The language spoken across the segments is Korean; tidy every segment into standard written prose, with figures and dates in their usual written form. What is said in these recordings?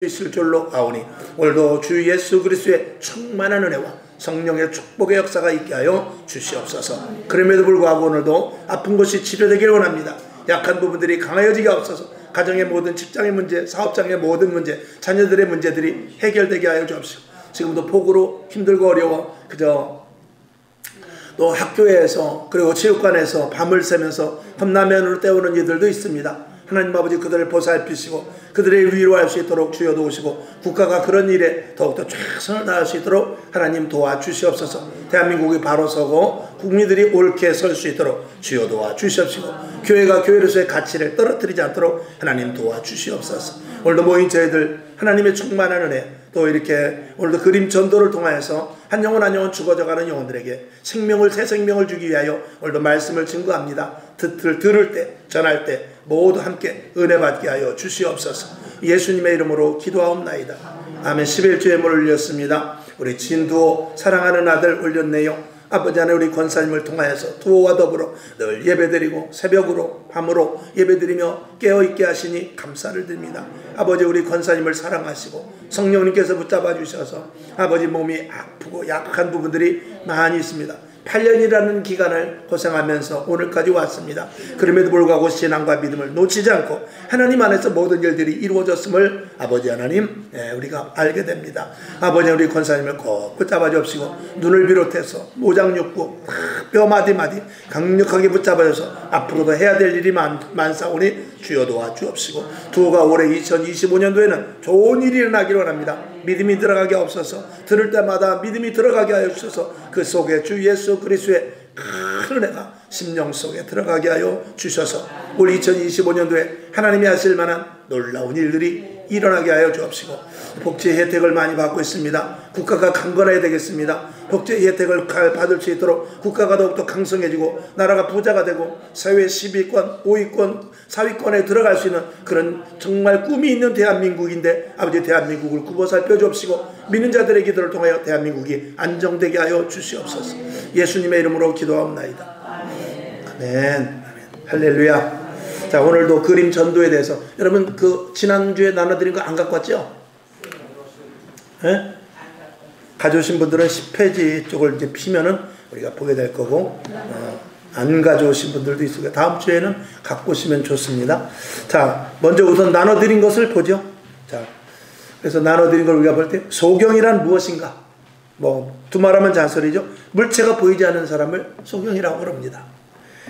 있을 줄로 아오니 오늘도 주 예수 그리스도의 충만한 은혜와 성령의 축복의 역사가 있게 하여 주시옵소서. 그럼에도 불구하고 오늘도 아픈 것이 치료되기를 원합니다. 약한 부분들이 강하여지게 없어서 가정의 모든 직장의 문제, 사업장의 모든 문제, 자녀들의 문제들이 해결되게 하여 주옵시고, 지금도 폭우로 힘들고 어려워 그저 또 학교에서 그리고 체육관에서 밤을 새면서 컵라면으로 때우는 이들도 있습니다. 하나님 아버지 그들을 보살피시고 그들의 위로할 수 있도록 주여 도우시고, 국가가 그런 일에 더욱더 최선을 다할 수 있도록 하나님 도와주시옵소서. 대한민국이 바로 서고 국민들이 옳게 설 수 있도록 주여 도와주시옵시고, 교회가 교회로서의 가치를 떨어뜨리지 않도록 하나님 도와주시옵소서. 오늘도 모인 저희들 하나님의 충만한 은혜, 또 이렇게 오늘도 그림 전도를 통하여서 한 영혼 한 영혼 죽어져가는 영혼들에게 생명을, 새 생명을 주기 위하여 오늘도 말씀을 증거합니다. 들을 때, 전할 때 모두 함께 은혜 받게 하여 주시옵소서. 예수님의 이름으로 기도하옵나이다. 아멘. 11주의 예물을 올렸습니다. 우리 진두호 사랑하는 아들 올렸네요. 아버지 하나님, 우리 권사님을 통하여서 두호와 더불어 늘 예배드리고 새벽으로 밤으로 예배드리며 깨어있게 하시니 감사를 드립니다. 아버지, 우리 권사님을 사랑하시고 성령님께서 붙잡아 주셔서 아버지 몸이 아프고 약한 부분들이 많이 있습니다. 8년이라는 기간을 고생하면서 오늘까지 왔습니다. 그럼에도 불구하고 신앙과 믿음을 놓치지 않고 하나님 안에서 모든 일들이 이루어졌음을 아버지 하나님 우리가 알게 됩니다. 아버지, 우리 권사님을 꼭 붙잡아 주옵시고 눈을 비롯해서 모장육부 뼈 마디마디 강력하게 붙잡아 줘서 앞으로도 해야 될 일이 많사오니 주여 도와주옵시고, 두호가 올해 2025년도에는 좋은 일이 일어나기를 원합니다. 믿음이 들어가게 없어서 들을 때마다 믿음이 들어가게 하여 주셔서 그 속에 주 예수 그리스도의 큰 은혜가 심령 속에 들어가게 하여 주셔서 올 2025년도에 하나님이 하실 만한 놀라운 일들이 일어나게 하여 주옵시고, 복지 혜택을 많이 받고 있습니다. 국가가 강건해야 되겠습니다. 복지 혜택을 받을 수 있도록 국가가 더욱더 강성해지고 나라가 부자가 되고 사회 10위권, 5위권, 4위권에 들어갈 수 있는 그런 정말 꿈이 있는 대한민국인데, 아버지 대한민국을 굽어 살펴 주옵시고 믿는 자들의 기도를 통하여 대한민국이 안정되게 하여 주시옵소서. 예수님의 이름으로 기도하옵나이다. 아멘. 할렐루야. 자, 오늘도 그림 전도에 대해서 여러분 그 지난주에 나눠드린 거 안 갖고 왔죠? 예? 가져오신 분들은 10페이지 쪽을 이제 피면은 우리가 보게 될 거고, 안 가져오신 분들도 있으니까 다음 주에는 갖고 오시면 좋습니다. 자, 먼저 우선 나눠드린 것을 보죠. 자, 그래서 나눠드린 걸 우리가 볼 때 소경이란 무엇인가? 뭐 두말하면 잔소리죠. 물체가 보이지 않는 사람을 소경이라고 그럽니다.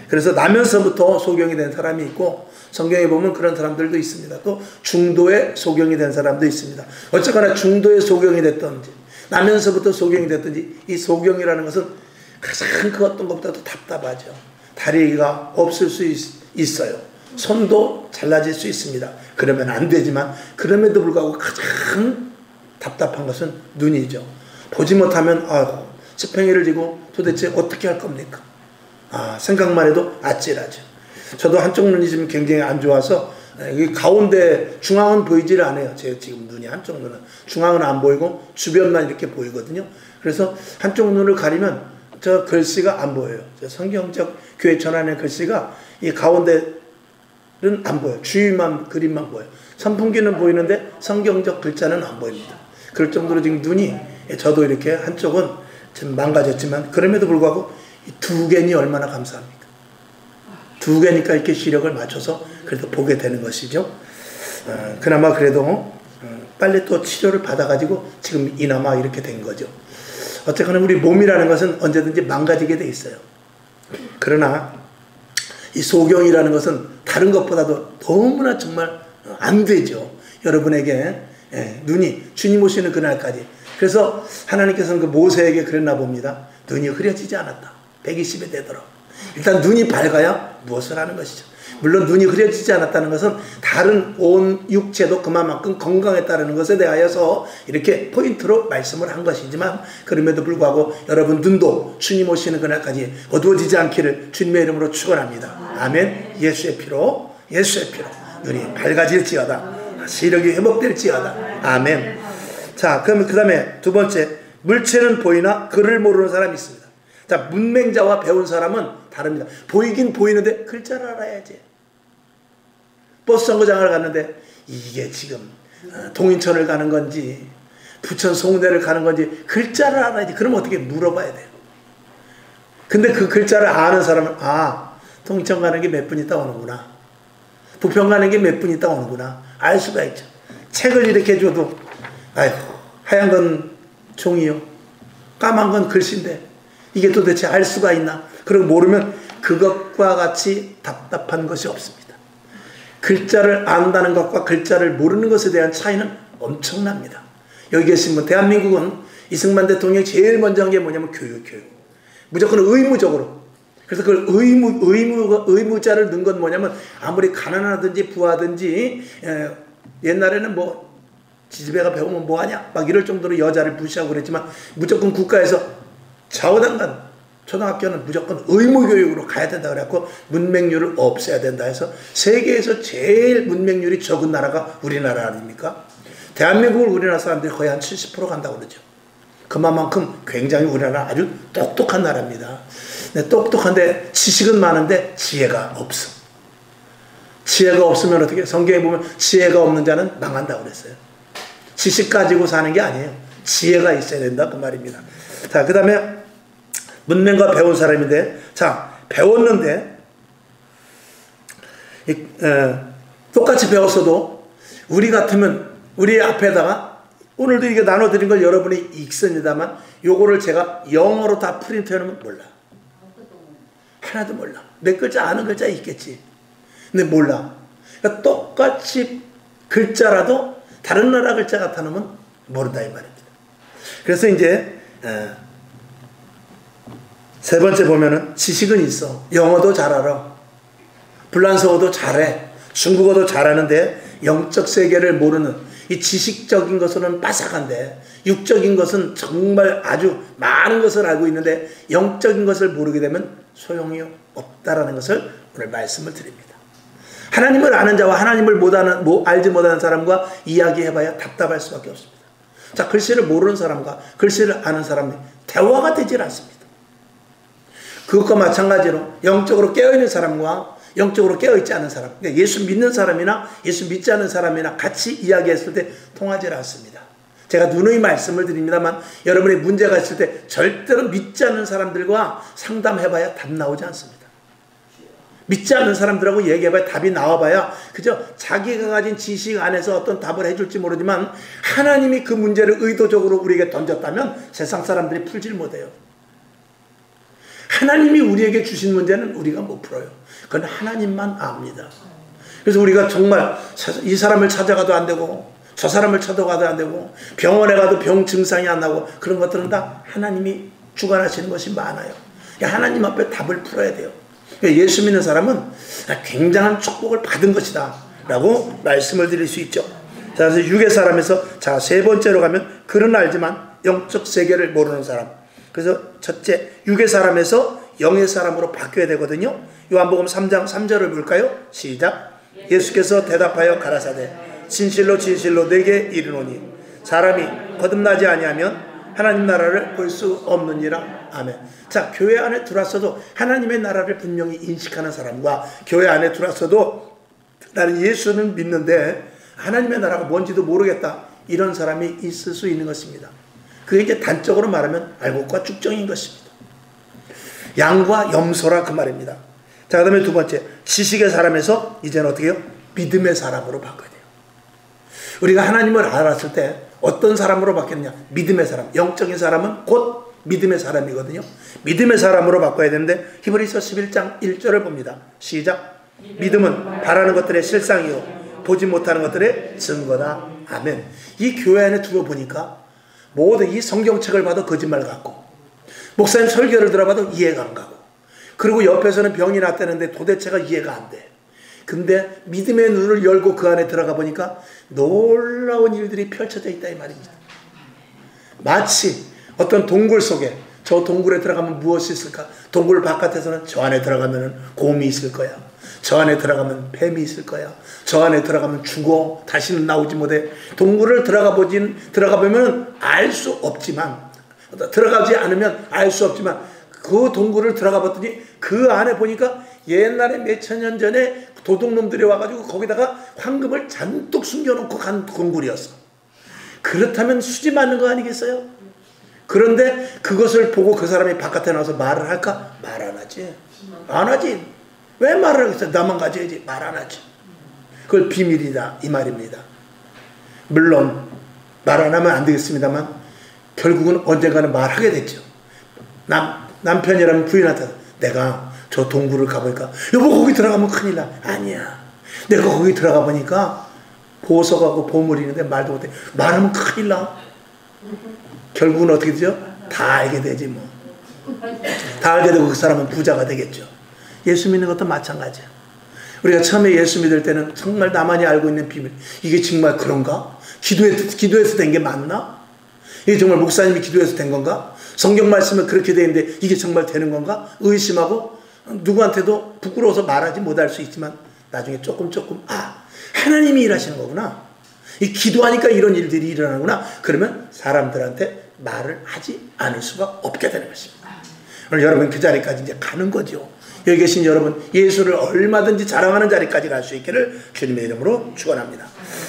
그래서 나면서부터 소경이 된 사람이 있고, 성경에 보면 그런 사람들도 있습니다. 또 중도에 소경이 된 사람도 있습니다. 어쨌거나 중도에 소경이 됐든지 나면서부터 소경이 됐든지 이 소경이라는 것은 가장 그 어떤 것보다도 답답하죠. 다리가 없을 수 있어요. 손도 잘라질 수 있습니다. 그러면 안 되지만 그럼에도 불구하고 가장 답답한 것은 눈이죠. 보지 못하면 지팽이를 지고 도대체 어떻게 할 겁니까? 생각만 해도 아찔하죠. 저도 한쪽 눈이 지금 굉장히 안 좋아서 여기 가운데 중앙은 보이지를 않아요. 제 지금 눈이 한쪽 눈은 중앙은 안 보이고 주변만 이렇게 보이거든요. 그래서 한쪽 눈을 가리면 저 글씨가 안 보여요. 저 성경적 교회 전환의 글씨가 이 가운데는 안 보여요. 주위만 그림만 보여요. 선풍기는 보이는데 성경적 글자는 안 보입니다. 그럴 정도로 지금 눈이, 저도 이렇게 한쪽은 지금 망가졌지만 그럼에도 불구하고 이 두 개니 얼마나 감사합니까? 두 개니까 이렇게 시력을 맞춰서 그래도 보게 되는 것이죠. 그나마 그래도 빨리 또 치료를 받아가지고 지금 이나마 이렇게 된 거죠. 어쨌거나 우리 몸이라는 것은 언제든지 망가지게 돼 있어요. 그러나 이 소경이라는 것은 다른 것보다도 너무나 정말 안 되죠. 여러분에게 눈이 주님 오시는 그날까지. 그래서 하나님께서는 그 모세에게 그랬나 봅니다. 눈이 흐려지지 않았다. 120에 되도록. 일단 눈이 밝아야 무엇을 하는 것이죠. 물론 눈이 흐려지지 않았다는 것은 다른 온 육체도 그만큼 건강했다는 것에 대하여서 이렇게 포인트로 말씀을 한 것이지만, 그럼에도 불구하고 여러분 눈도 주님 오시는 그날까지 어두워지지 않기를 주님의 이름으로 축원합니다. 아멘. 예수의 피로 눈이 밝아질지어다. 시력이 회복될지어다. 아멘. 자, 그러면 그 다음에 두 번째, 물체는 보이나 글을 모르는 사람이 있습니다. 자, 문맹자와 배운 사람은 다릅니다. 보이긴 보이는데 글자를 알아야지. 버스 정거장을 갔는데 이게 지금 동인천을 가는 건지 부천 송내를 가는 건지 글자를 알아야지. 그럼 어떻게 물어봐야 돼요. 근데 그 글자를 아는 사람은 동인천 가는 게 몇 분 있다 오는구나. 부평 가는 게 몇 분 있다 오는구나. 알 수가 있죠. 책을 이렇게 줘도 아이고 하얀 건 종이요. 까만 건 글씨인데 이게 도대체 알 수가 있나. 그리고 모르면 그것과 같이 답답한 것이 없습니다. 글자를 안다는 것과 글자를 모르는 것에 대한 차이는 엄청납니다. 여기 계신 분, 대한민국은 이승만 대통령이 제일 먼저 한 게 뭐냐면 교육. 무조건 의무적으로. 그래서 그걸 의무자를 넣은 건 뭐냐면 아무리 가난하든지 부하든지 옛날에는 뭐 지지배가 배우면 뭐하냐 막 이럴 정도로 여자를 무시하고 그랬지만 무조건 국가에서 좌우당간 초등학교는 무조건 의무교육으로 가야 된다 그래갖고 문맹률을 없애야 된다 해서 세계에서 제일 문맹률이 적은 나라가 우리나라 아닙니까? 대한민국을 우리나라 사람들이 거의 한 70% 간다고 그러죠. 그만큼 굉장히 우리나라 아주 똑똑한 나라입니다. 네, 똑똑한데 지식은 많은데 지혜가 없어. 지혜가 없으면 어떻게? 성경에 보면 지혜가 없는 자는 망한다고 그랬어요. 지식 가지고 사는 게 아니에요. 지혜가 있어야 된다 그 말입니다. 자, 그 다음에 문맹과 배운 사람인데, 자, 배웠는데 똑같이 배웠어도 우리 같으면 우리 앞에다가 오늘도 이게 나눠드린 걸 여러분이 읽습니다만 요거를 제가 영어로 다 프린트해놓으면 몰라. 하나도 몰라. 몇 글자 아는 글자 있겠지. 근데 몰라. 그러니까 똑같이 글자라도 다른 나라 글자 갖다 놓으면 모른다 이 말입니다. 그래서 이제 세 번째 보면은 지식은 있어. 영어도 잘 알아. 불란서어도 잘해. 중국어도 잘하는데 영적 세계를 모르는 이 지식적인 것은 빠삭한데 육적인 것은 정말 아주 많은 것을 알고 있는데 영적인 것을 모르게 되면 소용이 없다라는 것을 오늘 말씀을 드립니다. 하나님을 아는 자와 하나님을 알지 못하는 사람과 이야기해봐야 답답할 수밖에 없습니다. 자, 글씨를 모르는 사람과 글씨를 아는 사람이 대화가 되질 않습니다. 그것과 마찬가지로 영적으로 깨어있는 사람과 영적으로 깨어있지 않은 사람, 그러니까 예수 믿는 사람이나 예수 믿지 않는 사람이나 같이 이야기했을 때 통하지 않습니다. 제가 누누이 말씀을 드립니다만 여러분이 문제가 있을 때 절대로 믿지 않는 사람들과 상담해봐야 답 나오지 않습니다. 믿지 않는 사람들하고 얘기해봐야 답이 나와봐야 그저 자기가 가진 지식 안에서 어떤 답을 해줄지 모르지만 하나님이 그 문제를 의도적으로 우리에게 던졌다면 세상 사람들이 풀질 못해요. 하나님이 우리에게 주신 문제는 우리가 못 풀어요. 그건 하나님만 압니다. 그래서 우리가 정말 이 사람을 찾아가도 안 되고 저 사람을 찾아가도 안 되고 병원에 가도 병 증상이 안 나고 그런 것들은 다 하나님이 주관하시는 것이 많아요. 하나님 앞에 답을 풀어야 돼요. 예수 믿는 사람은 굉장한 축복을 받은 것이다 라고 말씀을 드릴 수 있죠. 자, 그래서 육의 사람에서 자, 세 번째로 가면 글은 알지만 영적 세계를 모르는 사람. 그래서 첫째, 육의 사람에서 영의 사람으로 바뀌어야 되거든요. 요한복음 3장 3절을 볼까요? 시작. 예수께서 대답하여 가라사대 진실로 진실로 내게 이르노니 사람이 거듭나지 아니하면 하나님 나라를 볼 수 없느니라. 아멘. 자, 교회 안에 들어왔어도 하나님의 나라를 분명히 인식하는 사람과 교회 안에 들어왔어도 나는 예수는 믿는데 하나님의 나라가 뭔지도 모르겠다. 이런 사람이 있을 수 있는 것입니다. 그게 이제 단적으로 말하면 알곡과 쭉정인 것입니다. 양과 염소라 그 말입니다. 자, 그 다음에 두 번째, 지식의 사람에서 이제는 어떻게 해요? 믿음의 사람으로 바꿔야 돼요. 우리가 하나님을 알았을 때 어떤 사람으로 바뀌느냐? 믿음의 사람. 영적인 사람은 곧 믿음의 사람이거든요. 믿음의 사람으로 바꿔야 되는데 히브리서 11장 1절을 봅니다. 시작. 믿음은 바라는 것들의 실상이요 보지 못하는 것들의 증거다. 아멘. 이 교회 안에 들어보니까 모든 이 성경책을 봐도 거짓말 같고 목사님 설교를 들어봐도 이해가 안 가고 그리고 옆에서는 병이 났다는데 도대체가 이해가 안 돼. 근데 믿음의 눈을 열고 그 안에 들어가 보니까 놀라운 일들이 펼쳐져 있다 이 말입니다. 마치 어떤 동굴 속에 저 동굴에 들어가면 무엇이 있을까? 동굴 바깥에서는 저 안에 들어가면 곰이 있을 거야. 저 안에 들어가면 뱀이 있을 거야. 저 안에 들어가면 죽어. 다시는 나오지 못해. 동굴을 들어가 보면 알 수 없지만 들어가지 않으면 알 수 없지만 그 동굴을 들어가 봤더니 그 안에 보니까 옛날에 몇천 년 전에 도둑놈들이 와가지고 거기다가 황금을 잔뜩 숨겨놓고 간 동굴이었어. 그렇다면 수지 맞는 거 아니겠어요? 그런데 그것을 보고 그 사람이 바깥에 나와서 말을 할까? 말 안 하지. 안 하지. 왜 말을 하겠어요? 나만 가져야지. 말 안 하지. 그걸 비밀이다 이 말입니다. 물론 말 안 하면 안 되겠습니다만 결국은 언젠가는 말하게 됐죠. 남편이라면 부인한테 내가 저 동굴을 가보니까 여보 거기 들어가면 큰일 나. 아니야. 내가 거기 들어가 보니까 보석하고 보물이 있는데 말도 못해. 말하면 큰일 나. 결국은 어떻게 되죠? 다 알게 되지 뭐. 다 알게 되고 그 사람은 부자가 되겠죠. 예수 믿는 것도 마찬가지야. 우리가 처음에 예수 믿을 때는 정말 나만이 알고 있는 비밀. 이게 정말 그런가? 기도해서 된 게 맞나? 이게 정말 목사님이 기도해서 된 건가? 성경 말씀은 그렇게 되어 있는데 이게 정말 되는 건가? 의심하고 누구한테도 부끄러워서 말하지 못할 수 있지만 나중에 조금 하나님이 일하시는 거구나. 이 기도하니까 이런 일들이 일어나구나. 그러면 사람들한테 말을 하지 않을 수가 없게 되는 것입니다. 오늘 여러분 그 자리까지 이제 가는 거죠. 여기 계신 여러분 예수를 얼마든지 자랑하는 자리까지 갈 수 있기를 주님의 이름으로 축원합니다.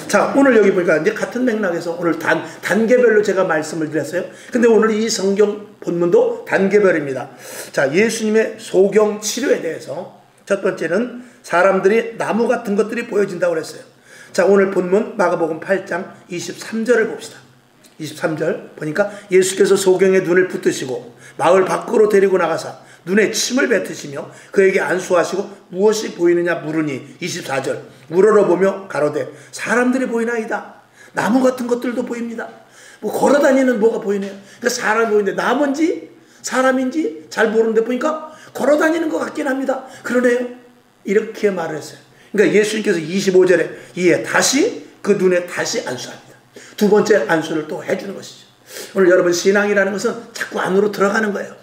자, 오늘 여기 보니까 이제 같은 맥락에서 오늘 단계별로 제가 말씀을 드렸어요. 근데 오늘 이 성경 본문도 단계별입니다. 자, 예수님의 소경 치료에 대해서 첫 번째는 사람들이 나무 같은 것들이 보여진다고 그랬어요. 자, 오늘 본문 마가복음 8장 23절을 봅시다. 23절 보니까 예수께서 소경의 눈을 붙드시고 마을 밖으로 데리고 나가사 눈에 침을 뱉으시며 그에게 안수하시고 무엇이 보이느냐 물으니 24절 우러러보며 가로되 사람들이 보이나이다. 나무 같은 것들도 보입니다. 뭐 걸어다니는 뭐가 보이네요. 그러니까 사람이 보이는데 나무인지 사람인지 잘 모르는데 보니까 걸어다니는 것 같긴 합니다. 그러네요. 이렇게 말을 했어요. 그러니까 예수님께서 25절에 이에 다시 그 눈에 다시 안수합니다. 두 번째 안수를 또 해주는 것이죠. 오늘 여러분 신앙이라는 것은 자꾸 안으로 들어가는 거예요.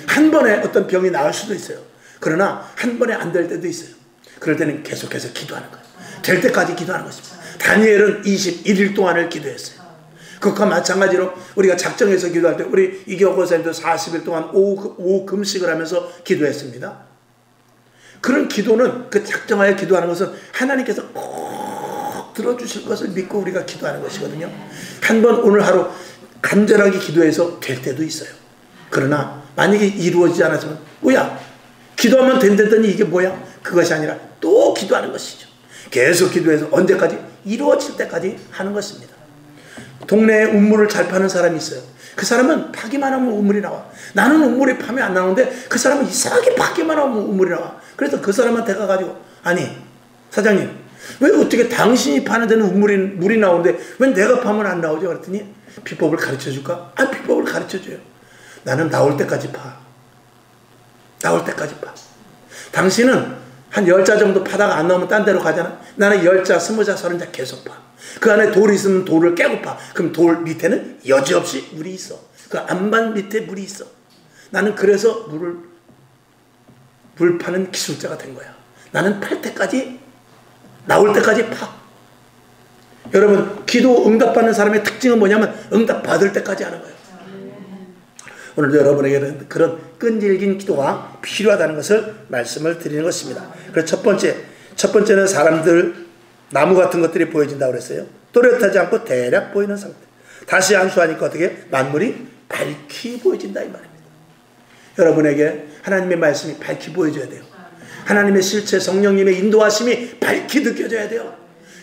한 번에 어떤 병이 나을 수도 있어요. 그러나 한 번에 안 될 때도 있어요. 그럴 때는 계속해서 기도하는 거예요. 될 때까지 기도하는 것입니다. 다니엘은 21일 동안을 기도했어요. 그것과 마찬가지로 우리가 작정해서 기도할 때 우리 이경호 권사님도 40일 동안 오후 금식을 하면서 기도했습니다. 그런 기도는 그 작정하여 기도하는 것은 하나님께서 꼭 들어주실 것을 믿고 우리가 기도하는 것이거든요. 한 번 오늘 하루 간절하게 기도해서 될 때도 있어요. 그러나 만약에 이루어지지 않았으면 뭐야? 기도하면 된다더니 이게 뭐야? 그것이 아니라 또 기도하는 것이죠. 계속 기도해서 언제까지? 이루어질 때까지 하는 것입니다. 동네에 우물을 잘 파는 사람이 있어요. 그 사람은 파기만 하면 우물이 나와. 나는 우물이 파면 안 나오는데 그 사람은 이상하게 파기만 하면 우물이 나와. 그래서 그 사람한테 가가지고 아니 사장님 왜 어떻게 당신이 파는 데는 물이 나오는데 왜 내가 파면 안 나오죠? 그랬더니 비법을 가르쳐줄까? 아, 비법을 가르쳐줘요. 나는 나올 때까지 파. 나올 때까지 파. 당신은 한 10자 정도 파다가 안 나오면 딴 데로 가잖아. 나는 10자, 20자, 30자 계속 파. 그 안에 돌이 있으면 돌을 깨고 파. 그럼 돌 밑에는 여지없이 물이 있어. 그 안반 밑에 물이 있어. 나는 그래서 물 파는 기술자가 된 거야. 나는 팔 때까지 나올 때까지 파. 여러분 기도 응답받는 사람의 특징은 뭐냐면 응답받을 때까지 하는 거예요. 오늘도 여러분에게는 그런 끈질긴 기도가 필요하다는 것을 말씀을 드리는 것입니다. 그래서 첫 번째는 사람들 나무 같은 것들이 보여진다고 그랬어요. 또렷하지 않고 대략 보이는 상태. 다시 안수하니까 어떻게? 만물이 밝히 보여진다 이 말입니다. 여러분에게 하나님의 말씀이 밝히 보여져야 돼요. 하나님의 실체 성령님의 인도하심이 밝히 느껴져야 돼요.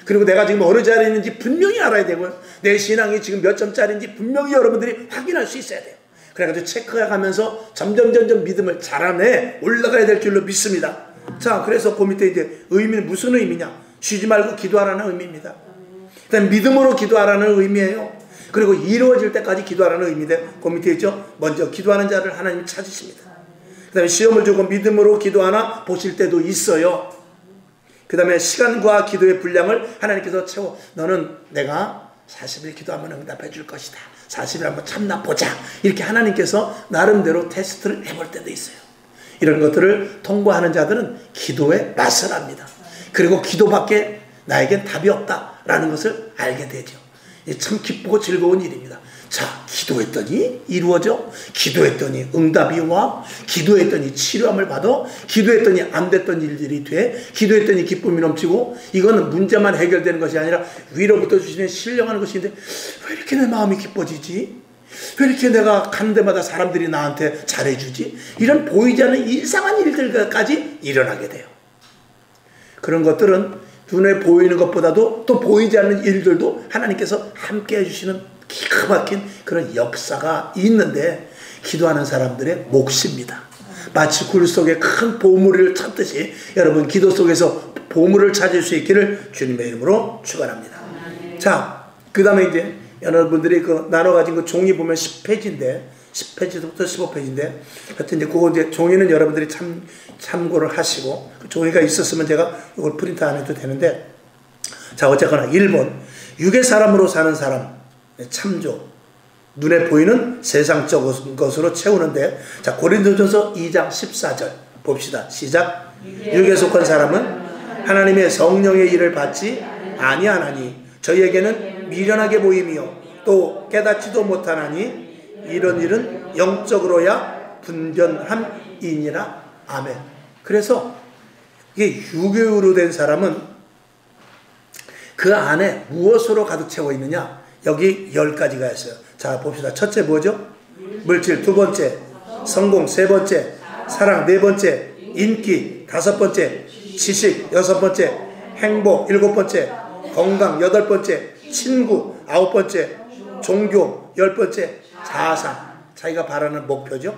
그리고 내가 지금 어느 자리에 있는지 분명히 알아야 되고요. 내 신앙이 지금 몇 점짜리인지 분명히 여러분들이 확인할 수 있어야 돼요. 그래가지고 체크해가면서 점점 믿음을 자라내 올라가야 될 줄로 믿습니다. 자, 그래서 그 밑에 이제 의미는 무슨 의미냐? 쉬지 말고 기도하라는 의미입니다. 일단 믿음으로 기도하라는 의미예요. 그리고 이루어질 때까지 기도하라는 의미인데 그 밑에 있죠. 먼저 기도하는 자를 하나님이 찾으십니다. 그 다음에 시험을 주고 믿음으로 기도하나 보실 때도 있어요. 그 다음에 시간과 기도의 분량을 하나님께서 채워 너는 내가 40일 기도하면 응답해 줄 것이다. 40일 한번 참나 보자. 이렇게 하나님께서 나름대로 테스트를 해볼 때도 있어요. 이런 것들을 통과하는 자들은 기도의 맛을 압니다. 그리고 기도밖에 나에겐 답이 없다라는 것을 알게 되죠. 참 기쁘고 즐거운 일입니다. 자, 기도했더니 이루어져, 기도했더니 응답이 와, 기도했더니 치료함을 받아, 기도했더니 안 됐던 일들이 돼, 기도했더니 기쁨이 넘치고. 이거는 문제만 해결되는 것이 아니라 위로부터 주시는 신령한 것인데, 왜 이렇게 내 마음이 기뻐지지? 왜 이렇게 내가 가는 데마다 사람들이 나한테 잘해주지? 이런 보이지 않는 이상한 일들까지 일어나게 돼요. 그런 것들은 눈에 보이는 것보다도 또 보이지 않는 일들도 하나님께서 함께 해주시는 기가 막힌 그런 역사가 있는데, 기도하는 사람들의 몫입니다. 마치 굴 속에 큰 보물을 찾듯이 여러분 기도 속에서 보물을 찾을 수 있기를 주님의 이름으로 축원합니다. 자, 그 다음에 이제 여러분들이 그 나눠 가진 그 종이 보면 10페이지인데 10페이지부터 15페이지인데 하여튼 이제 그거 이제 종이는 여러분들이 참고를 하시고, 그 종이가 있었으면 제가 이걸 프린트 안 해도 되는데, 자, 어쨌거나 1번 육의 사람으로 사는 사람 참조, 눈에 보이는 세상적 것으로 채우는데, 자, 고린도전서 2장 14절 봅시다. 시작. 육에 속한 사람은 하나님의 성령의 일을 받지 아니하나니 저희에게는 미련하게 보이며 또 깨닫지도 못하나니 이런 일은 영적으로야 분변함이니라. 아멘. 그래서 이게 육으로 된 사람은 그 안에 무엇으로 가득 채워 있느냐? 여기 10가지가 있어요. 자, 봅시다. 첫째 뭐죠? 물질. 두 번째 성공. 세 번째 사랑. 네 번째 인기. 다섯 번째 지식. 여섯 번째 행복. 일곱 번째 건강. 여덟 번째 친구. 아홉 번째 종교. 열 번째 자아상. 자기가 바라는 목표죠.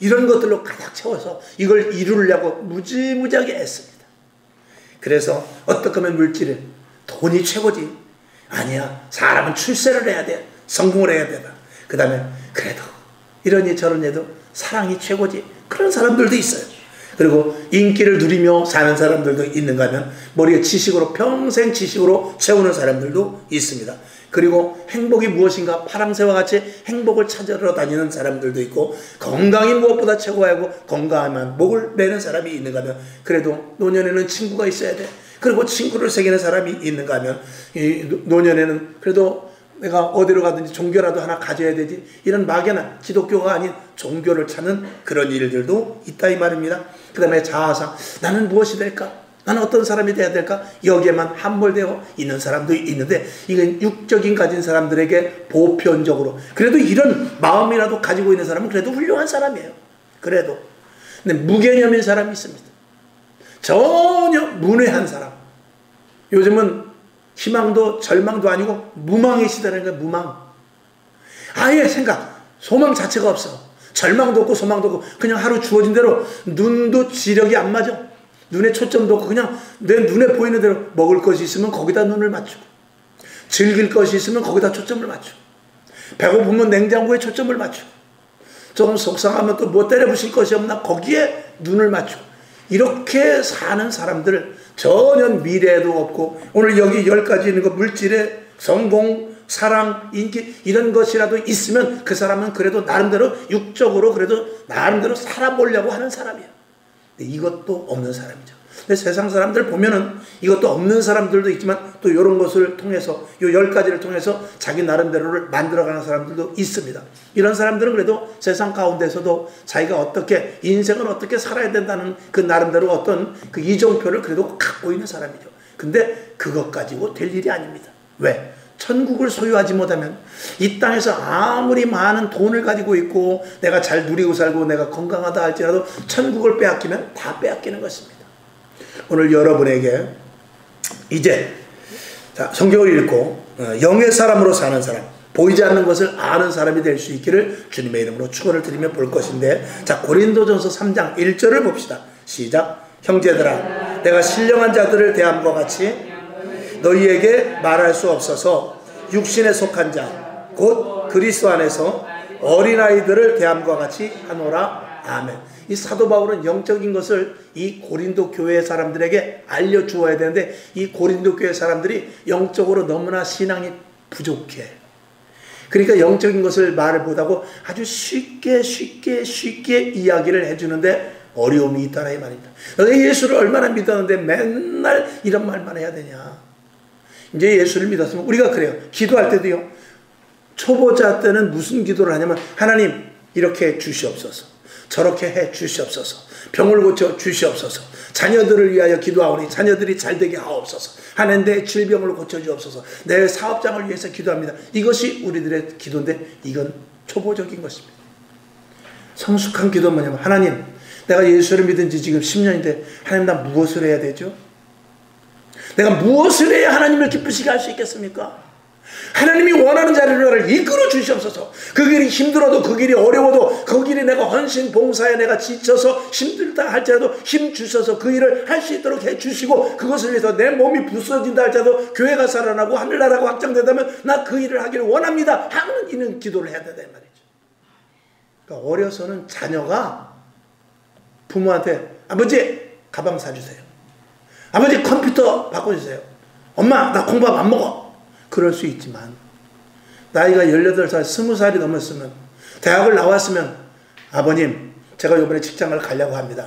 이런 것들로 가득 채워서 이걸 이루려고 무지무지하게 애씁니다. 그래서 어떻게 하면 물질을, 돈이 최고지. 아니야, 사람은 출세를 해야 돼, 성공을 해야 되다. 그 다음에 그래도 이러니 저러니도 사랑이 최고지. 그런 사람들도 있어요. 그리고 인기를 누리며 사는 사람들도 있는가 하면 머리에 지식으로, 평생 지식으로 채우는 사람들도 있습니다. 그리고 행복이 무엇인가, 파랑새와 같이 행복을 찾으러 다니는 사람들도 있고, 건강이 무엇보다 최고하고 건강한 목을 매는 사람이 있는가 하면 그래도 노년에는 친구가 있어야 돼. 그리고 친구를 새기는 사람이 있는가 하면 이 노년에는 그래도 내가 어디로 가든지 종교라도 하나 가져야 되지. 이런 막연한 기독교가 아닌 종교를 찾는 그런 일들도 있다 이 말입니다. 그 다음에 자아상. 나는 무엇이 될까? 나는 어떤 사람이 돼야 될까? 여기에만 함몰되어 있는 사람도 있는데, 이건 육적인 가진 사람들에게 보편적으로, 그래도 이런 마음이라도 가지고 있는 사람은 그래도 훌륭한 사람이에요. 그래도. 근데 무개념인 사람이 있습니다. 전혀 문외한 사람. 요즘은 희망도 절망도 아니고 무망의 시대라는 거예요. 무망. 아예 생각, 소망 자체가 없어. 절망도 없고 소망도 없고 그냥 하루 주어진 대로, 눈도 지력이 안 맞아. 눈에 초점도 없고 그냥 내 눈에 보이는 대로, 먹을 것이 있으면 거기다 눈을 맞추고, 즐길 것이 있으면 거기다 초점을 맞추고, 배고프면 냉장고에 초점을 맞추고, 조금 속상하면 또 뭐 때려 부실 것이 없나 거기에 눈을 맞추고, 이렇게 사는 사람들, 전혀 미래도 없고, 오늘 여기 10가지 있는 거, 물질의 성공, 사랑, 인기, 이런 것이라도 있으면 그 사람은 그래도 나름대로 육적으로 그래도 나름대로 살아보려고 하는 사람이에요. 근데 이것도 없는 사람이죠. 근데 세상 사람들 보면은 이것도 없는 사람들도 있지만 또 이런 것을 통해서, 이 10가지를 통해서 자기 나름대로를 만들어가는 사람들도 있습니다. 이런 사람들은 그래도 세상 가운데서도 자기가 어떻게, 인생을 어떻게 살아야 된다는 그 나름대로 어떤 그 이정표를 그래도 갖고 있는 사람이죠. 근데 그것 가지고 될 일이 아닙니다. 왜? 천국을 소유하지 못하면 이 땅에서 아무리 많은 돈을 가지고 있고 내가 잘 누리고 살고 내가 건강하다 할지라도 천국을 빼앗기면 다 빼앗기는 것입니다. 오늘 여러분에게 이제 성경을 읽고 영의 사람으로 사는 사람, 보이지 않는 것을 아는 사람이 될 수 있기를 주님의 이름으로 축원을 드리며 볼 것인데, 자, 고린도전서 3장 1절을 봅시다. 시작. 형제들아, 내가 신령한 자들을 대함과 같이 너희에게 말할 수 없어서 육신에 속한 자 곧 그리스도 안에서 어린아이들을 대함과 같이 하노라. 아멘. 이 사도 바울은 영적인 것을 이 고린도 교회 사람들에게 알려주어야 되는데, 이 고린도 교회 사람들이 영적으로 너무나 신앙이 부족해. 그러니까 영적인 것을 말을 못하고 아주 쉽게 이야기를 해주는데 어려움이 있다라 이 말입니다. 너가 예수를 얼마나 믿었는데 맨날 이런 말만 해야 되냐. 이제 예수를 믿었으면 우리가 그래요. 기도할 때도요, 초보자 때는 무슨 기도를 하냐면 하나님 이렇게 해 주시옵소서. 저렇게 해 주시옵소서. 병을 고쳐 주시옵소서. 자녀들을 위하여 기도하오니 자녀들이 잘되게 하옵소서. 하나님 내 질병을 고쳐 주옵소서. 내 사업장을 위해서 기도합니다. 이것이 우리들의 기도인데 이건 초보적인 것입니다. 성숙한 기도는 뭐냐면 하나님 내가 예수를 믿은 지 지금 10년인데 하나님 나 무엇을 해야 되죠? 내가 무엇을 해야 하나님을 기쁘시게 할 수 있겠습니까? 하나님이 원하는 자리로 나를 이끌어 주시옵소서. 그 길이 힘들어도 그 길이 어려워도 그 길이 내가 헌신 봉사에 내가 지쳐서 힘들다 할지라도 힘 주셔서 그 일을 할 수 있도록 해 주시고 그것을 위해서 내 몸이 부서진다 할지라도 교회가 살아나고 하늘나라가 확장된다면 나 그 일을 하기를 원합니다 하는 이는 기도를 해야 된다 이 말이죠. 그러니까 어려서는 자녀가 부모한테 아버지 가방 사주세요. 아버지 컴퓨터 바꿔주세요. 엄마 나 공부하고 안 먹어. 그럴 수 있지만 나이가 18살 20살이 넘었으면 대학을 나왔으면 아버님 제가 이번에 직장을 가려고 합니다.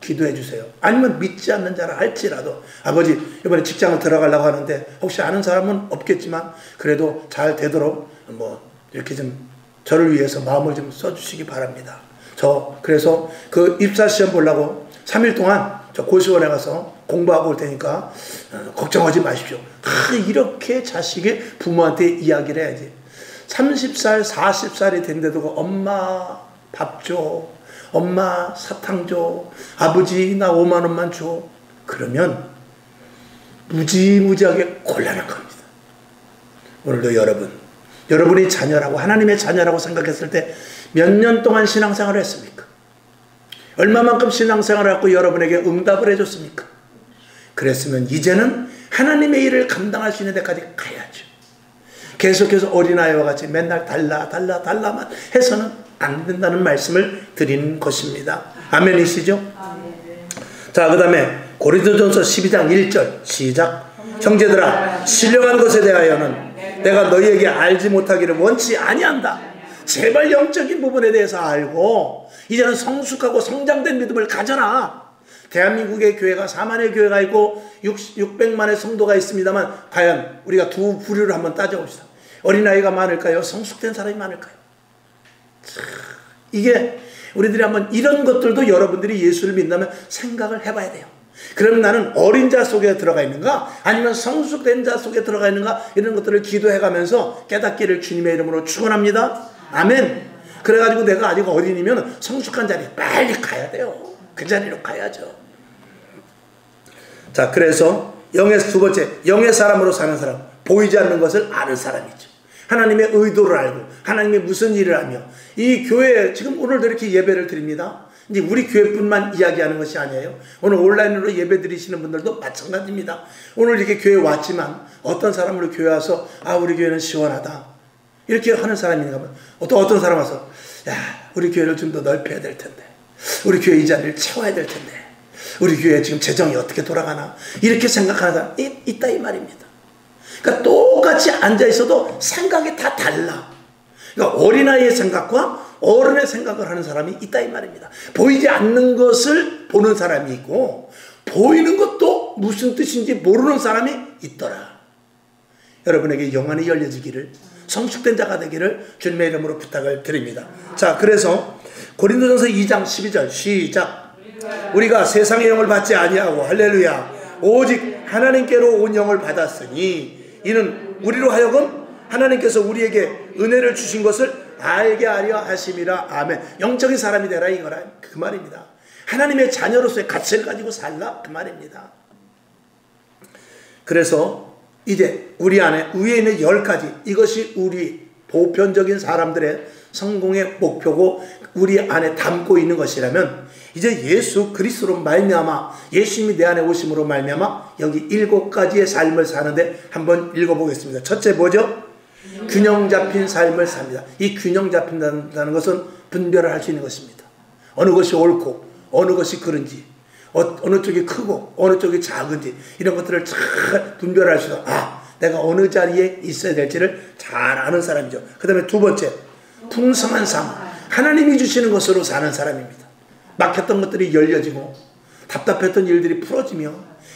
기도해 주세요. 아니면 믿지 않는 자라 할지라도 아버지 이번에 직장을 들어가려고 하는데 혹시 아는 사람은 없겠지만 그래도 잘 되도록 뭐 이렇게 좀 저를 위해서 마음을 좀 써주시기 바랍니다. 저 그래서 그 입사시험 보려고 3일 동안 저 고시원에 가서 공부하고 올 테니까 걱정하지 마십시오. 이렇게 자식이 부모한테 이야기를 해야지. 30살 40살이 된데도 엄마 밥 줘. 엄마 사탕 줘. 아버지 나 5만 원만 줘. 그러면 무지무지하게 곤란한 겁니다. 오늘도 여러분이 자녀라고 하나님의 자녀라고 생각했을 때 몇 년 동안 신앙생활을 했습니까? 얼마만큼 신앙생활을 하고 여러분에게 응답을 해줬습니까? 그랬으면 이제는 하나님의 일을 감당할 수 있는 데까지 가야죠. 계속해서 어린아이와 같이 맨날 달라만 해서는 안 된다는 말씀을 드리는 것입니다. 아멘이시죠? 자, 그 다음에 고린도전서 12장 1절 시작. 형제들아 신령한 것에 대하여는 내가 너희에게 알지 못하기를 원치 아니한다. 제발 영적인 부분에 대해서 알고 이제는 성숙하고 성장된 믿음을 가져라. 대한민국의 교회가 4만의 교회가 있고 600만의 성도가 있습니다만 과연 우리가 두 부류를 한번 따져봅시다. 어린아이가 많을까요? 성숙된 사람이 많을까요? 이게 우리들이 한번 이런 것들도 여러분들이 예수를 믿는다면 생각을 해봐야 돼요. 그럼 나는 어린 자 속에 들어가 있는가 아니면 성숙된 자 속에 들어가 있는가 이런 것들을 기도해가면서 깨닫기를 주님의 이름으로 축원합니다. 아멘. 그래가지고 내가 아직 어린이면 성숙한 자리에 빨리 가야 돼요. 그 자리로 가야죠. 자, 그래서 영에서 두 번째, 영의 사람으로 사는 사람, 보이지 않는 것을 아는 사람이죠. 하나님의 의도를 알고 하나님이 무슨 일을 하며 이 교회에 지금 오늘도 이렇게 예배를 드립니다. 이제 우리 교회뿐만 이야기하는 것이 아니에요. 오늘 온라인으로 예배 드리시는 분들도 마찬가지입니다. 오늘 이렇게 교회 왔지만 어떤 사람으로 교회 와서 우리 교회는 시원하다 이렇게 하는 사람이 있는가 하면 어떤 사람 와서 우리 교회를 좀 더 넓혀야 될 텐데 우리 교회 이 자리를 채워야 될 텐데 우리 교회 지금 재정이 어떻게 돌아가나 이렇게 생각하는 사람이 있다 이 말입니다. 그러니까 똑같이 앉아있어도 생각이 다 달라. 그러니까 어린아이의 생각과 어른의 생각을 하는 사람이 있다 이 말입니다. 보이지 않는 것을 보는 사람이 있고 보이는 것도 무슨 뜻인지 모르는 사람이 있더라. 여러분에게 영안이 열려지기를 성숙된 자가 되기를 주님의 이름으로 부탁을 드립니다. 자, 그래서 고린도전서 2장 12절 시작. 우리가 세상의 영을 받지 아니하고 할렐루야 오직 하나님께로 온 영을 받았으니 이는 우리로 하여금 하나님께서 우리에게 은혜를 주신 것을 알게 하려 하심이라. 아멘. 영적인 사람이 되라 이거라 그 말입니다. 하나님의 자녀로서의 가치를 가지고 살라 그 말입니다. 그래서 이제 우리 안에 위에 있는 10가지 이것이 우리 보편적인 사람들의 성공의 목표고 우리 안에 담고 있는 것이라면 이제 예수 그리스도로 말미암아 예수님이 내 안에 오심으로 말미암아 여기 7가지의 삶을 사는데 한번 읽어보겠습니다. 첫째 뭐죠? 균형 잡힌 삶을 삽니다. 이 균형 잡힌다는 것은 분별을 할 수 있는 것입니다. 어느 것이 옳고 어느 것이 그른지 어느 쪽이 크고 어느 쪽이 작은지 이런 것들을 잘 분별할 수 있어. 내가 어느 자리에 있어야 될지를 잘 아는 사람이죠. 그 다음에 두 번째 풍성한 삶 하나님이 주시는 것으로 사는 사람입니다. 막혔던 것들이 열려지고 답답했던 일들이 풀어지며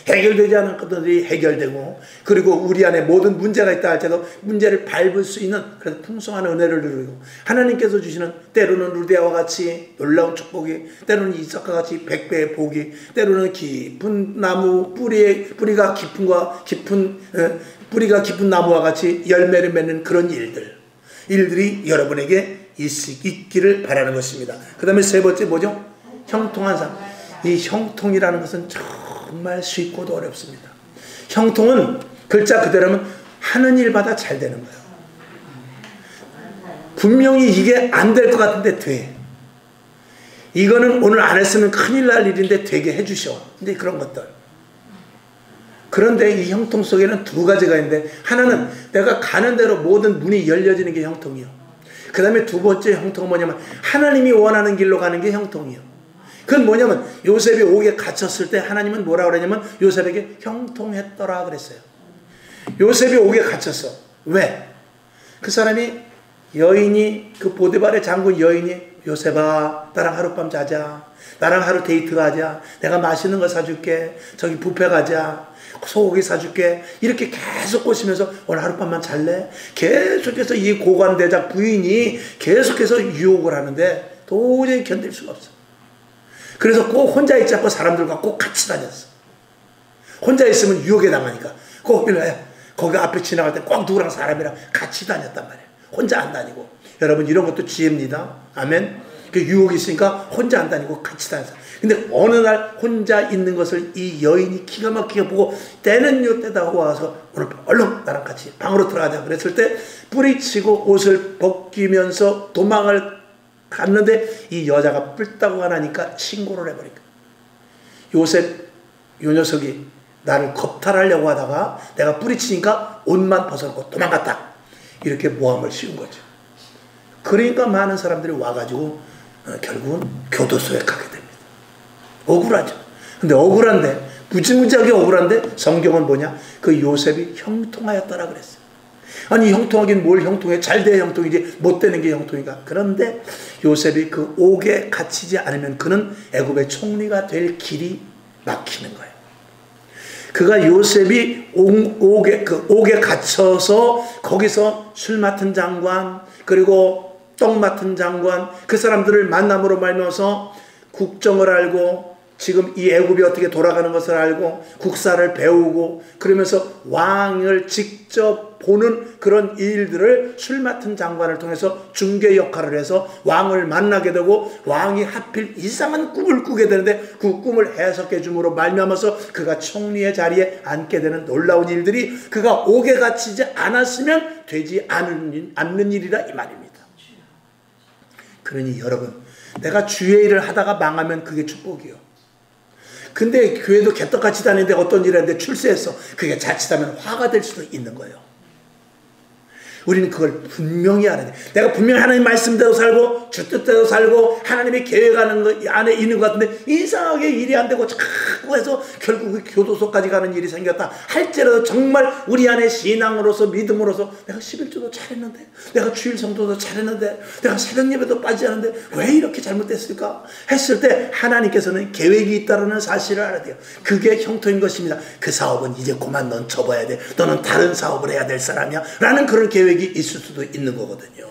해결되지 않은 것들이 해결되고, 그리고 우리 안에 모든 문제가 있다 할지라도 문제를 밟을 수 있는 그런 풍성한 은혜를 누리고, 하나님께서 주시는 때로는 루디아와 같이 놀라운 축복이, 때로는 이삭과 같이 100배의 복이, 때로는 깊은 나무 뿌리가 깊은 나무와 같이 열매를 맺는 그런 일들이 여러분에게 있기를 바라는 것입니다. 그 다음에 세 번째 뭐죠? 형통한 삶. 이 형통이라는 것은 정말 쉽고도 어렵습니다. 형통은 글자 그대로 하면 하는 일마다 잘 되는 거예요. 분명히 이게 안 될 것 같은데 돼. 이거는 오늘 안 했으면 큰일 날 일인데 되게 해주셔. 근데 그런 것들. 그런데 이 형통 속에는 두 가지가 있는데, 하나는 내가 가는 대로 모든 문이 열려지는 게 형통이요. 그 다음에 두 번째 형통은 뭐냐면 하나님이 원하는 길로 가는 게 형통이요. 그건 뭐냐면 요셉이 옥에 갇혔을 때 하나님은 뭐라 그러냐면 요셉에게 형통했더라 그랬어요. 요셉이 옥에 갇혔어. 왜? 그 사람이 여인이, 그 보디발의 장군 여인이, 요셉아 나랑 하룻밤 자자, 나랑 하루 데이트 가자, 내가 맛있는 거 사줄게, 저기 뷔페 가자, 소고기 사줄게, 이렇게 계속 꼬시면서 오늘 하룻밤만 잘래? 계속해서 이 고관대작 부인이 계속해서 유혹을 하는데 도저히 견딜 수가 없어. 그래서 꼭 혼자 있지 않고 사람들과 꼭 같이 다녔어. 혼자 있으면 유혹에 당하니까 꼭 거기 앞에 지나갈 때 꼭 누구랑 사람이랑 같이 다녔단 말이에요. 혼자 안 다니고. 여러분 이런 것도 지혜입니다. 아멘. 그 유혹이 있으니까 혼자 안 다니고 같이 다녔어. 근데 어느 날 혼자 있는 것을 이 여인이 기가 막히게 보고 때는 요 때다 하고 와서 오늘 얼른 나랑 같이 방으로 들어가자 그랬을 때 뿌리치고 옷을 벗기면서 도망을 갔는데 이 여자가 뿔따구가 나니까 신고를 해버린 거야. 요셉 요 녀석이 나를 겁탈하려고 하다가 내가 뿌리치니까 옷만 벗어놓고 도망갔다. 이렇게 모함을 씌운 거죠. 그러니까 많은 사람들이 와가지고 결국은 교도소에 가게 됩니다. 억울하죠. 근데 억울한데, 무지무지하게 억울한데 성경은 뭐냐? 그 요셉이 형통하였더라 그랬어요. 아니 형통하긴 뭘 형통해? 잘 돼야 형통이지 못 되는 게 형통인가? 그런데 요셉이 그 옥에 갇히지 않으면 그는 애굽의 총리가 될 길이 막히는 거예요. 그가 요셉이 옥에 갇혀서 거기서 술 맡은 장관, 그리고 떡 맡은 장관, 그 사람들을 만남으로 말미암아서 국정을 알고 지금 이 애굽이 어떻게 돌아가는 것을 알고 국사를 배우고 그러면서 왕을 직접 보는 그런 일들을 술 맡은 장관을 통해서 중개 역할을 해서 왕을 만나게 되고, 왕이 하필 이상한 꿈을 꾸게 되는데 그 꿈을 해석해 줌으로 말미암아서 그가 총리의 자리에 앉게 되는 놀라운 일들이 그가 옥에 갇히지 않았으면 되지 않는 일이라 이 말입니다. 그러니 여러분, 내가 주의 일을 하다가 망하면 그게 축복이요. 근데 교회도 개떡같이 다니는데 어떤 일을 하는데 출세했어. 그게 자칫하면 화가 될 수도 있는 거예요. 우리는 그걸 분명히 알아야 돼. 내가 분명히 하나님 말씀대로 살고 주 뜻대로 살고 하나님의 계획하는 것 안에 있는 것 같은데 이상하게 일이 안 되고 자꾸 해서 결국 교도소까지 가는 일이 생겼다 할지라도 정말 우리 안에 신앙으로서 믿음으로서 내가 11조도 잘했는데, 내가 주일 성도도 잘했는데, 내가 새벽 예배도 빠지지 않는데 왜 이렇게 잘못됐을까 했을 때 하나님께서는 계획이 있다는 사실을 알아야 돼요. 그게 형통인 것입니다. 그 사업은 이제 그만 넌 접어야 돼. 너는 다른 사업을 해야 될 사람이야 라는 그런 계획이 있을 수도 있는 거거든요.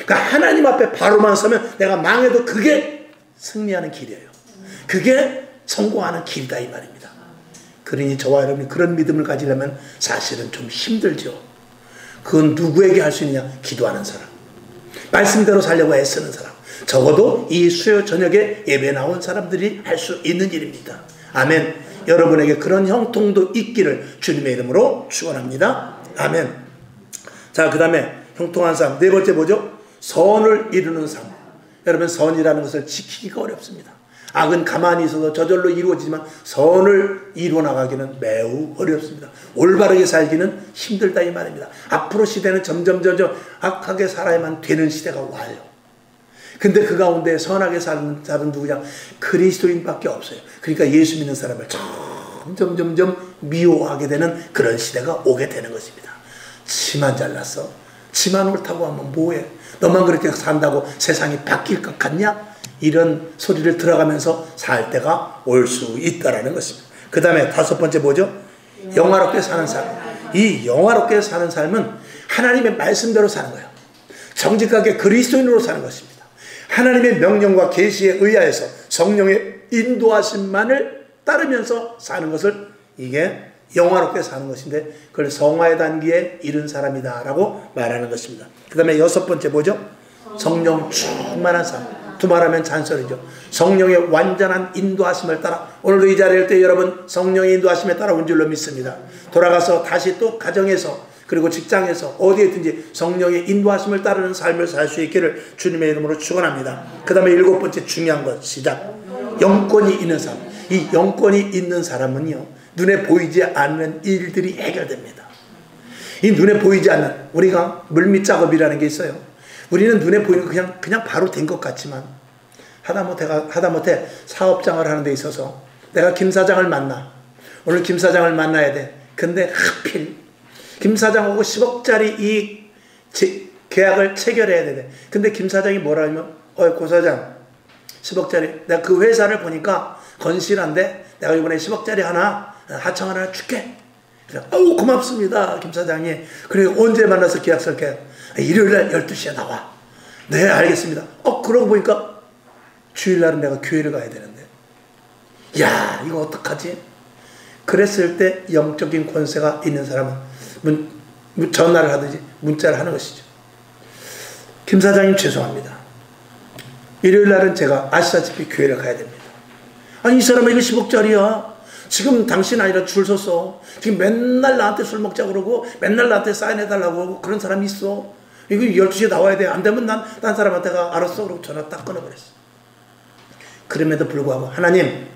그러니까 하나님 앞에 바로만 서면 내가 망해도 그게 승리하는 길이에요. 그게 성공하는 길이다 이 말입니다. 그러니 저와 여러분이 그런 믿음을 가지려면 사실은 좀 힘들죠. 그건 누구에게 할 수 있느냐? 기도하는 사람, 말씀대로 살려고 애쓰는 사람, 적어도 이 수요 저녁에 예배 나온 사람들이 할 수 있는 일입니다. 아멘. 여러분에게 그런 형통도 있기를 주님의 이름으로 축원합니다. 아멘. 자, 그 다음에 형통한 삶. 네 번째 뭐죠? 선을 이루는 삶. 여러분, 선이라는 것을 지키기가 어렵습니다. 악은 가만히 있어도 저절로 이루어지지만 선을 이루어나가기는 매우 어렵습니다. 올바르게 살기는 힘들다 이 말입니다. 앞으로 시대는 점점 악하게 살아야만 되는 시대가 와요. 근데 그 가운데 선하게 사는 자는 누구냐? 그리스도인밖에 없어요. 그러니까 예수 믿는 사람을 점점 미워하게 되는 그런 시대가 오게 되는 것입니다. 치만 잘났어? 치만 옳다고 하면 뭐해? 너만 그렇게 산다고 세상이 바뀔 것 같냐? 이런 소리를 들어가면서 살 때가 올 수 있다라는 것입니다. 그 다음에 다섯 번째 뭐죠? 영화롭게 사는 삶. 이 영화롭게 사는 삶은 하나님의 말씀대로 사는 거예요. 정직하게 그리스도인으로 사는 것입니다. 하나님의 명령과 계시에 의하여서 성령의 인도하심만을 따르면서 사는 것을, 이게 영화롭게 사는 것인데, 그걸 성화의 단계에 이른 사람이다 라고 말하는 것입니다. 그 다음에 여섯 번째 뭐죠? 성령 충만한 삶. 두말하면 잔소리죠. 성령의 완전한 인도하심을 따라, 오늘도 이 자리에 때 여러분 성령의 인도하심에 따라 온 줄로 믿습니다. 돌아가서 다시 또 가정에서, 그리고 직장에서, 어디에든지 성령의 인도하심을 따르는 삶을 살 수 있기를 주님의 이름으로 축원합니다. 그 다음에 일곱 번째 중요한 것, 시작. 영권이 있는 삶. 이 영권이 있는 사람은요, 눈에 보이지 않는 일들이 해결됩니다. 이 눈에 보이지 않는, 우리가 물밑 작업이라는 게 있어요. 우리는 눈에 보이는 거 그냥 바로 된 것 같지만, 하다못해 사업장을 하는 데 있어서 내가 김 사장을 만나, 오늘 김 사장을 만나야 돼. 근데 하필 김 사장하고 10억짜리 이 계약을 체결해야 돼. 근데 김 사장이 뭐라 하면, 고 사장 10억짜리, 내가 그 회사를 보니까 건실한데 내가 이번에 10억짜리 하나 하청 하나 줄게. 그래서 고맙습니다 김 사장님. 그리고 언제 만나서 계약 쓸게요? 일요일날 12시에 나와. 네 알겠습니다. 그러고 보니까 주일날은 내가 교회를 가야 되는데, 야 이거 어떡하지? 그랬을 때 영적인 권세가 있는 사람은 전화를 하든지 문자를 하는 것이죠. 김 사장님 죄송합니다. 일요일날은 제가 아시다시피 교회를 가야 됩니다. 아니 이 사람은 이거 10억짜리야. 지금 당신 아니라 줄 섰어. 지금 맨날 나한테 술 먹자 그러고 맨날 나한테 사인해달라고 그러고 그런 사람이 있어. 이거 12시에 나와야 돼. 안 되면 난 딴 사람한테가 알았어. 그러고 전화 딱 끊어버렸어. 그럼에도 불구하고 하나님,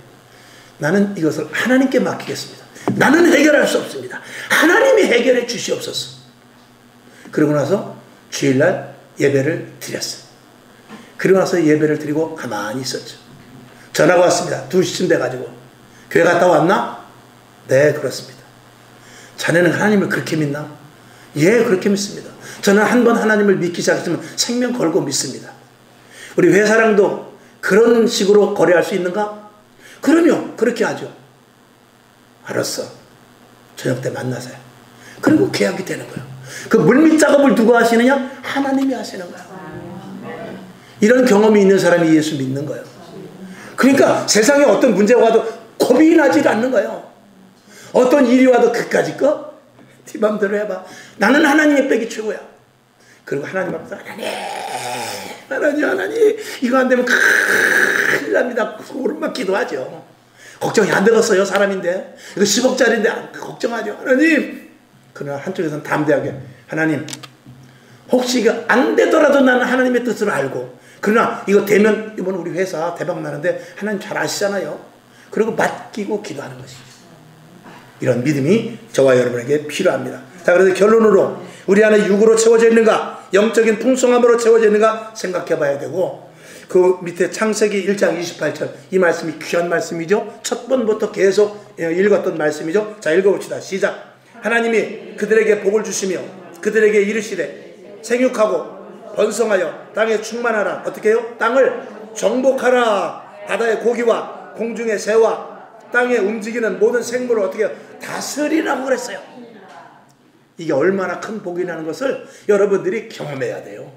나는 이것을 하나님께 맡기겠습니다. 나는 해결할 수 없습니다. 하나님이 해결해 주시옵소서. 그러고 나서 주일날 예배를 드렸어요. 그러고 나서 예배를 드리고 가만히 있었죠. 전화가 왔습니다. 2시쯤 돼가지고, 교회 갔다 왔나? 네 그렇습니다. 자네는 하나님을 그렇게 믿나? 예 그렇게 믿습니다. 저는 한번 하나님을 믿기 시작했으면 생명 걸고 믿습니다. 우리 회사랑도 그런 식으로 거래할 수 있는가? 그럼요 그렇게 하죠. 알았어, 저녁 때 만나세요. 그리고 계약이 되는 거예요. 그 물밑 작업을 누가 하시느냐? 하나님이 하시는 거예요. 이런 경험이 있는 사람이 예수 믿는 거예요. 그러니까 세상에 어떤 문제가 와도 겁이 나질 않는 거예요. 어떤 일이 와도 그까짓 거? 네 맘대로 해봐. 나는 하나님의 백이 최고야. 그리고 하나님 앞에서 하나님 이거 안 되면 큰일 납니다. 오른만 기도하죠. 걱정이 안 되겠어요. 사람인데 이거 10억짜리인데 걱정하죠. 하나님. 그러나 한쪽에서는 담대하게, 하나님 혹시 이거 안 되더라도 나는 하나님의 뜻을 알고, 그러나 이거 되면 이번 우리 회사 대박 나는데 하나님 잘 아시잖아요. 그리고 맡기고 기도하는 것이죠. 이런 믿음이 저와 여러분에게 필요합니다. 자, 그래서 결론으로 우리 안에 육으로 채워져 있는가, 영적인 풍성함으로 채워져 있는가 생각해 봐야 되고, 그 밑에 창세기 1장 28절 이 말씀이 귀한 말씀이죠. 첫 번부터 계속 읽었던 말씀이죠. 자, 읽어봅시다. 시작. 하나님이 그들에게 복을 주시며 그들에게 이르시되 생육하고 번성하여 땅에 충만하라. 어떻게 해요? 땅을 정복하라. 바다의 고기와 공중의 새와 땅에 움직이는 모든 생물을 어떻게 해요? 다스리라고 그랬어요. 이게 얼마나 큰 복이라는 것을 여러분들이 경험해야 돼요.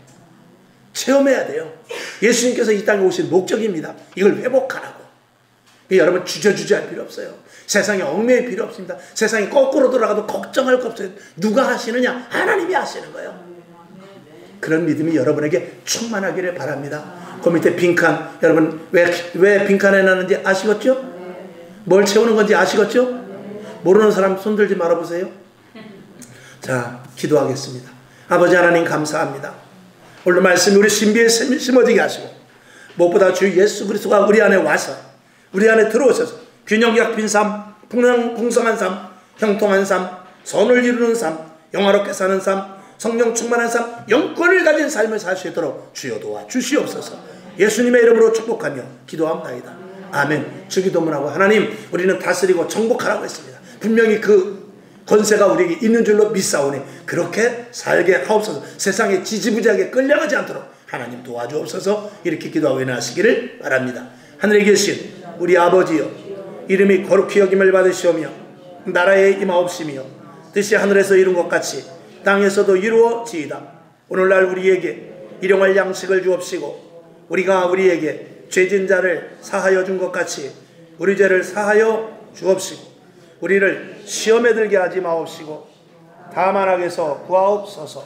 체험해야 돼요. 예수님께서 이 땅에 오신 목적입니다. 이걸 회복하라고. 여러분 주저할 필요 없어요. 세상에 얽매일 필요 없습니다. 세상이 거꾸로 돌아가도 걱정할 거 없어요. 누가 하시느냐? 하나님이 하시는 거예요. 그런 믿음이 여러분에게 충만하기를 바랍니다. 그 밑에 빈칸, 여러분 왜 빈칸에 놨는지 아시겠죠? 뭘 채우는 건지 아시겠죠? 모르는 사람 손들지 말아보세요. 자, 기도하겠습니다. 아버지 하나님 감사합니다. 오늘 말씀이 우리 신비에 심어지게 하시고, 무엇보다 주 예수 그리스도가 우리 안에 와서 우리 안에 들어오셔서 균형 잡힌 삶, 풍성한 삶, 형통한 삶, 선을 이루는 삶, 영화롭게 사는 삶, 성령 충만한 삶, 영권을 가진 삶을 살 수 있도록 주여 도와 주시옵소서. 예수님의 이름으로 축복하며 기도합니다. 아멘. 주기도문하고, 하나님 우리는 다스리고 정복하라고 했습니다. 분명히 그 권세가 우리에게 있는 줄로 믿사오니 그렇게 살게 하옵소서. 세상에 지지부지하게 끌려가지 않도록 하나님 도와주옵소서. 이렇게 기도하고 인하시기를 바랍니다. 하늘에 계신 우리 아버지여, 이름이 거룩히 여김을 받으시오며 나라에 임하옵시며 뜻이 하늘에서 이룬 것 같이 땅에서도 이루어지이다. 오늘날 우리에게 일용할 양식을 주옵시고 우리가 우리에게 죄진 자를 사하여 준 것 같이 우리 죄를 사하여 주옵시고 우리를 시험에 들게 하지 마옵시고 다만 악에서 구하옵소서.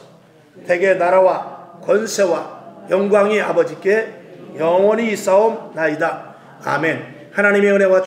대개 나라와 권세와 영광이 아버지께 영원히 있사옵나이다. 아멘. 하나님의 은혜와